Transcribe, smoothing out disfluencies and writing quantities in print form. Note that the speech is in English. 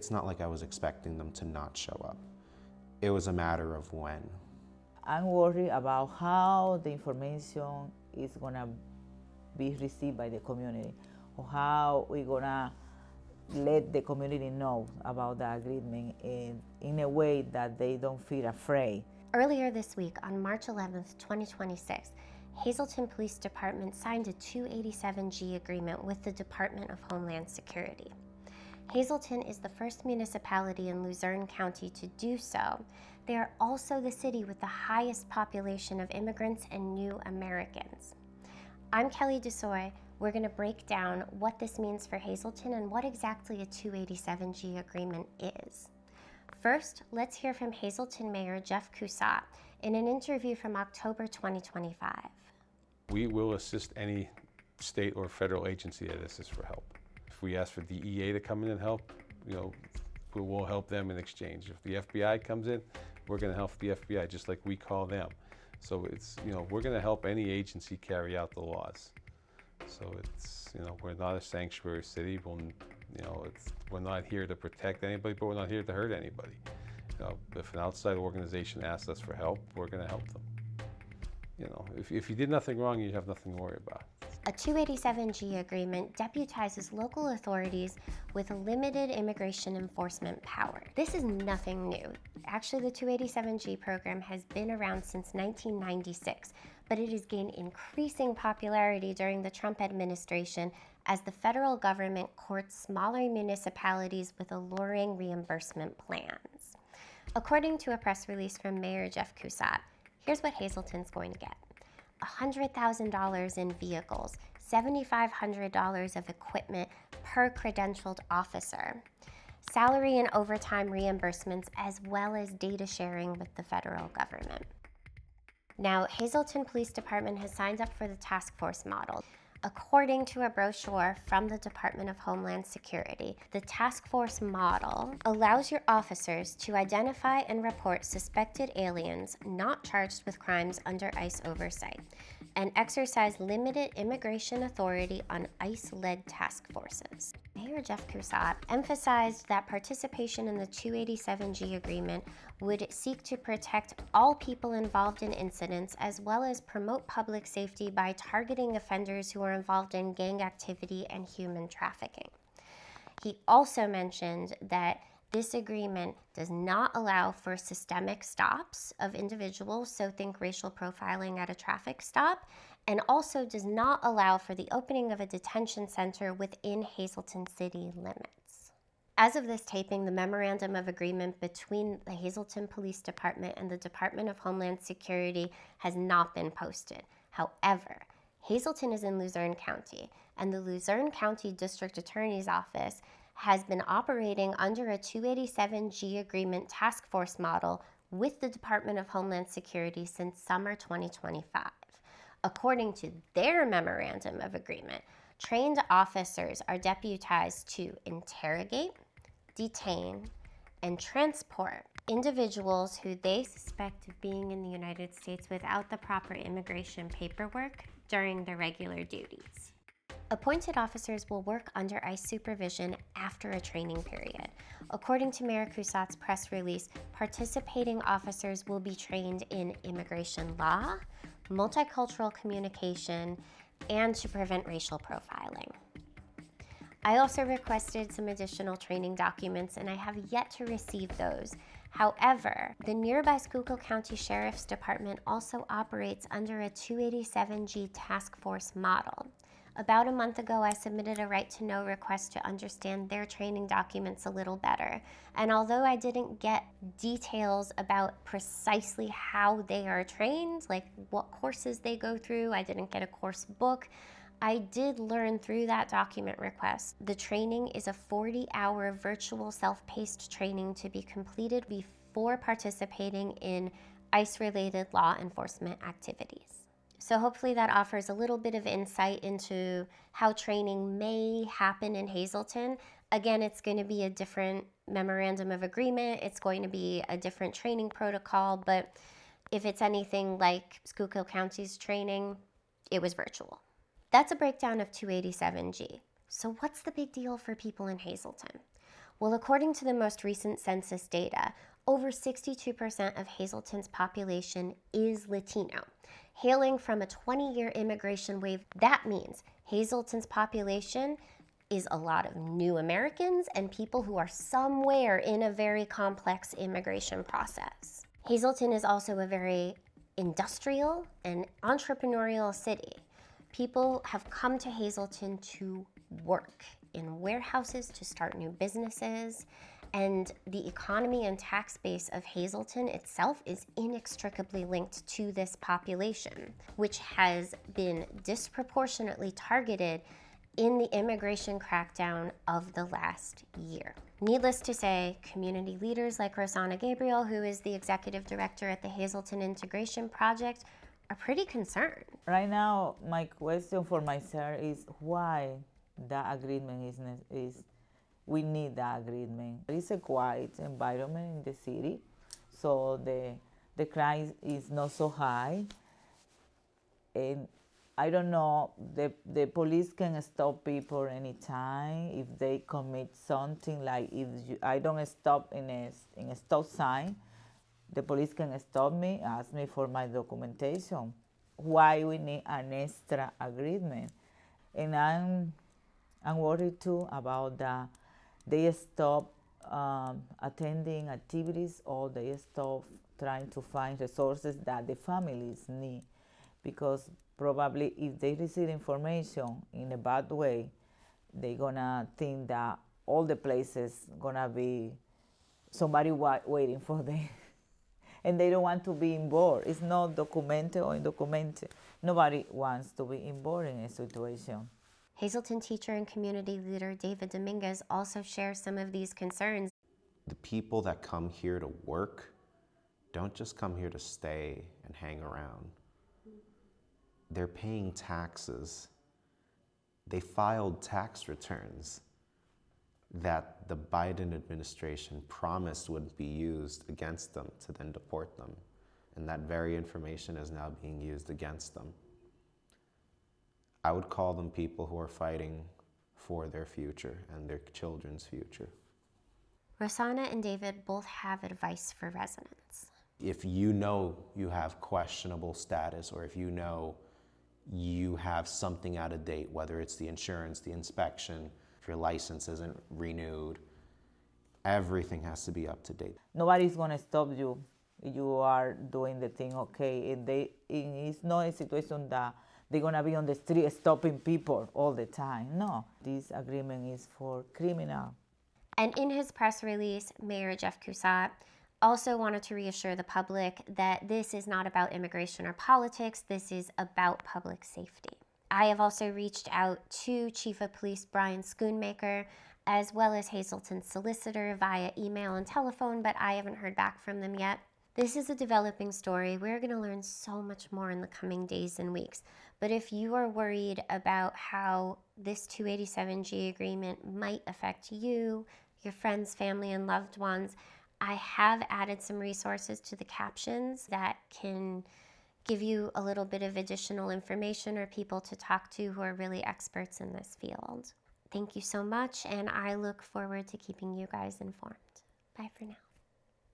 it's not like I was expecting them to not show up. It was a matter of when. I'm worried about how the information is gonna be received by the community, or how we're gonna let the community know about the agreement in a way that they don't feel afraid. Earlier this week, on March 11th, 2026, Hazleton Police Department signed a 287G agreement with the Department of Homeland Security. Hazleton is the first municipality in Luzerne County to do so. They are also the city with the highest population of immigrants and new Americans. I'm Kelly DeSoy. We're going to break down what this means for Hazleton and what exactly a 287G agreement is. First, let's hear from Hazleton Mayor Jeff Coussat in an interview from October 2025. We will assist any state or federal agency that asks for help. If we ask for DEA to come in and help, we will help them in exchange. If the FBI comes in, we're going to help the FBI just like we call them. So it's, we're going to help any agency carry out the laws. So it's, we're not a sanctuary city. We're not here to protect anybody, but we're not here to hurt anybody. If an outside organization asks us for help, we're going to help them. If you did nothing wrong, you have nothing to worry about. A 287G agreement deputizes local authorities with limited immigration enforcement power. This is nothing new. Actually, the 287G program has been around since 1996, but it has gained increasing popularity during the Trump administration as the federal government courts smaller municipalities with alluring reimbursement plans. According to a press release from Mayor Jeff Coussat, here's what Hazleton's going to get. $100,000 in vehicles, $7,500 of equipment per credentialed officer, salary and overtime reimbursements, as well as data sharing with the federal government. Now, Hazleton Police Department has signed up for the task force model. According to a brochure from the Department of Homeland Security, the task force model allows your officers to identify and report suspected aliens not charged with crimes under ICE oversight and exercise limited immigration authority on ICE-led task forces. Mayor Jeff Coussat emphasized that participation in the 287G agreement would seek to protect all people involved in incidents as well as promote public safety by targeting offenders who are involved in gang activity and human trafficking. He also mentioned that this agreement does not allow for systemic stops of individuals, so think racial profiling at a traffic stop, and also does not allow for the opening of a detention center within Hazleton city limits. As of this taping, the memorandum of agreement between the Hazleton Police Department and the Department of Homeland Security has not been posted. However, Hazleton is in Luzerne County, and the Luzerne County District Attorney's Office has been operating under a 287G agreement task force model with the Department of Homeland Security since summer 2025. According to their memorandum of agreement, trained officers are deputized to interrogate, detain, and transport individuals who they suspect of being in the United States without the proper immigration paperwork during their regular duties. Appointed officers will work under ICE supervision after a training period. According to Mayor Coussat's press release, participating officers will be trained in immigration law, multicultural communication, and to prevent racial profiling. I also requested some additional training documents, and I have yet to receive those. However, the nearby Schuylkill County Sheriff's Department also operates under a 287G task force model. About a month ago, I submitted a right-to-know request to understand their training documents a little better. And although I didn't get details about precisely how they are trained, like what courses they go through, I didn't get a course book, I did learn through that document request. The training is a 40-hour virtual self-paced training to be completed before participating in ICE-related law enforcement activities. So hopefully that offers a little bit of insight into how training may happen in Hazleton. Again, it's going to be a different memorandum of agreement. It's going to be a different training protocol, but if it's anything like Schuylkill County's training, it was virtual. That's a breakdown of 287G. So what's the big deal for people in Hazleton? Well, according to the most recent census data, over 62% of Hazleton's population is Latino. Hailing from a 20-year immigration wave, that means Hazleton's population is a lot of new Americans and people who are somewhere in a very complex immigration process. Hazleton is also a very industrial and entrepreneurial city. People have come to Hazleton to work in warehouses, to start new businesses, and the economy and tax base of Hazleton itself is inextricably linked to this population, which has been disproportionately targeted in the immigration crackdown of the last year. Needless to say, community leaders like Rosanna Gabriel, who is the executive director at the Hazleton Integration Project, are pretty concerned. Right now, my question for myself is why the agreement is we need the agreement. It's a quiet environment in the city, so the crime is not so high. And I don't know, the police can stop people anytime if they commit something, like if I don't stop in a stop sign, the police can stop me, ask me for my documentation. Why we need an extra agreement? And I'm worried too about they stop attending activities, or they stop trying to find resources that the families need, because probably if they receive information in a bad way, they're gonna think that all the places gonna be somebody waiting for them. And they don't want to be involved. It's not documented or undocumented. Nobody wants to be involved in a situation. Hazleton teacher and community leader David Dominguez also shares some of these concerns. The people that come here to work don't just come here to stay and hang around. They're paying taxes. They filed tax returns that the Biden administration promised would be used against them to then deport them. And that very information is now being used against them. I would call them people who are fighting for their future and their children's future. Rosanna and David both have advice for residents. If you know you have questionable status, or if you know you have something out of date, whether it's the insurance, the inspection, if your license isn't renewed, everything has to be up to date. Nobody's gonna stop you. You are doing the thing okay, and it's not a situation that they're gonna be on the street stopping people all the time. No, this agreement is for criminal. And in his press release, Mayor Jeff Coussat also wanted to reassure the public that this is not about immigration or politics, this is about public safety. I have also reached out to Chief of Police Brian Schoonmaker, as well as Hazleton's solicitor via email and telephone, but I haven't heard back from them yet. This is a developing story. We're going to learn so much more in the coming days and weeks. But if you are worried about how this 287G agreement might affect you, your friends, family, and loved ones, I have added some resources to the captions that can give you a little bit of additional information or people to talk to who are really experts in this field. Thank you so much, and I look forward to keeping you guys informed. Bye for now.